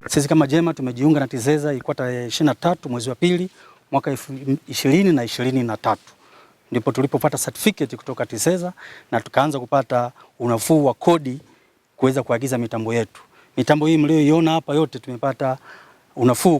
Sisi kama Jema tumejiunga na TISEZA ilikuwa tarehe 23 mwezi wa pili mwaka 2023. Ndipo tulipopata certificate kutoka TISEZA na tukaanza kupata unafuu wa kodi kuweza kuagiza mitambo yetu. Mitambo hii mlioiona hapa yote tumepata unafuu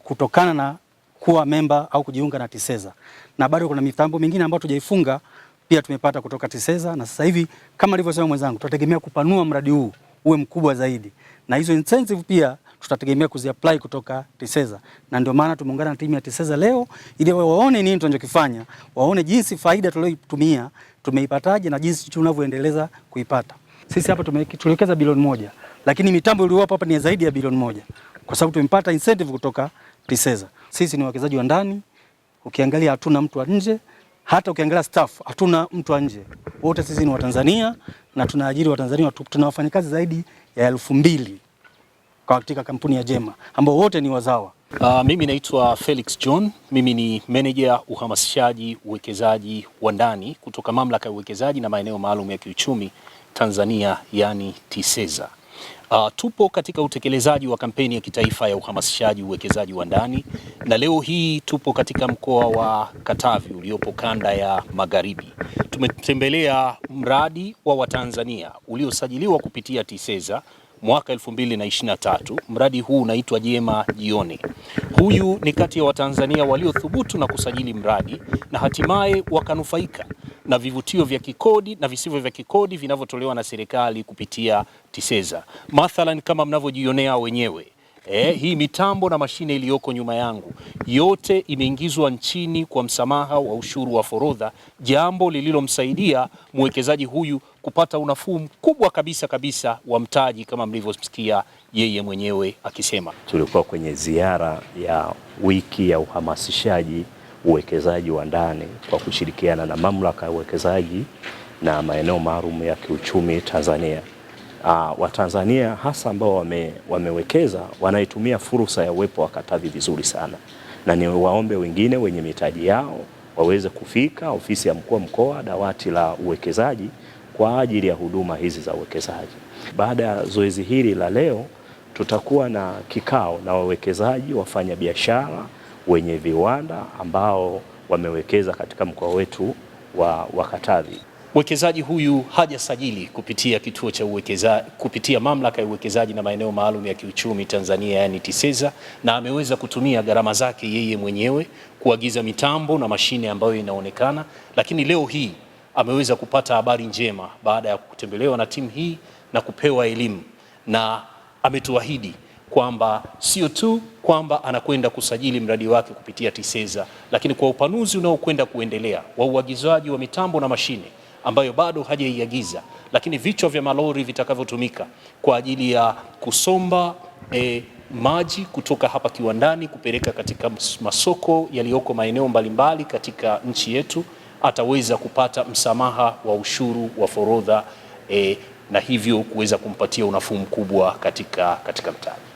kutokana na kuwa memba au kujiunga na TISEZA. Na bado kuna mitambo mingine ambayo tujaifunga pia tumepata kutoka TISEZA, na sasa hivi kama alivyosema mwenzangu tutategemea kupanua mradi huu uwe mkubwa zaidi. Na hizo incentive pia tutategemea kuziapply kutoka TISEZA. Na ndio maana tumeungana na timu ya TISEZA leo ili waone nini tunachokifanya, waone jinsi faida tuliyoitumia tumeipataje na jinsi tunavyoendeleza kuipata. Sisi hapa tuliwekeza bilioni 1, lakini mitambo iliyopo hapa ni zaidi ya bilioni 1 kwa sababu tumepata incentive kutoka TISEZA. Sisi ni wawekezaji wa ndani, ukiangalia hatuna mtu wa nje, hata ukiangalia staff hatuna mtu wa nje. Wote sisi ni Watanzania na tunaajiri Watanzania, tuna wafanyakazi zaidi ya 2000 katika kampuni ya Jema ambao wote ni wazawa. Mimi naitwa Felix John, mimi ni manager uhamasishaji uwekezaji wa ndani kutoka Mamlaka ya Uwekezaji na Maeneo Maalum ya Kiuchumi Tanzania, yani TISEZA. Tupo katika utekelezaji wa kampeni ya kitaifa ya uhamasishaji uwekezaji wa ndani, na leo hii tupo katika mkoa wa Katavi uliopo kanda ya Magharibi. Tumetembelea mradi wa Watanzania uliosajiliwa kupitia TISEZA mwaka 2023. Mradi huu unaitwa Jema Jione. Huyu ni kati ya Watanzania waliothubutu na kusajili mradi na hatimaye wakanufaika na vivutio vya kikodi na visivyo vya kikodi vinavyotolewa na serikali kupitia TISEZA. Mathalan kama mnavyojionea wenyewe, hii mitambo na mashine iliyoko nyuma yangu yote imeingizwa nchini kwa msamaha wa ushuru wa forodha, jambo lililomsaidia mwekezaji huyu kupata unafuu mkubwa kabisa wa mtaji kama mlivyosikia yeye mwenyewe akisema. Tulikuwa kwenye ziara ya wiki ya uhamasishaji uwekezaji wa ndani kwa kushirikiana na Mamlaka ya Uwekezaji na Maeneo Maalum ya Kiuchumi Tanzania. Watanzania hasa ambao wamewekeza wanaitumia fursa ya uwepo wa Katavi vizuri sana, na ni waombe wengine wenye mitaji yao waweze kufika ofisi ya mkuu wa mkoa, dawati la uwekezaji kwa ajili ya huduma hizi za uwekezaji. Baada ya zoezi hili la leo, tutakuwa na kikao na wawekezaji, wafanyabiashara, wenye viwanda ambao wamewekeza katika mkoa wetu wa Katavi. Mwekezaji huyu hajasajili kupitia kituo cha uwekezaji, kupitia Mamlaka ya Uwekezaji na Maeneo Maalum ya Kiuchumi Tanzania, yani TISEZA, na ameweza kutumia gharama zake yeye mwenyewe kuagiza mitambo na mashine ambayo inaonekana, lakini leo hii ameweza kupata habari njema baada ya kutembelewa na timu hii na kupewa elimu, na ametuahidi kwamba sio tu kwamba anakwenda kusajili mradi wake kupitia TISEZA, lakini kwa upanuzi unaokwenda kuendelea wa uagizaji wa mitambo na mashine ambayo bado hajaiagiza, lakini vichwa vya malori vitakavyotumika kwa ajili ya kusomba maji kutoka hapa kiwandani kupeleka katika masoko yaliyoko maeneo mbalimbali katika nchi yetu, ataweza kupata msamaha wa ushuru wa forodha na hivyo kuweza kumpatia unafuu mkubwa katika mtaji.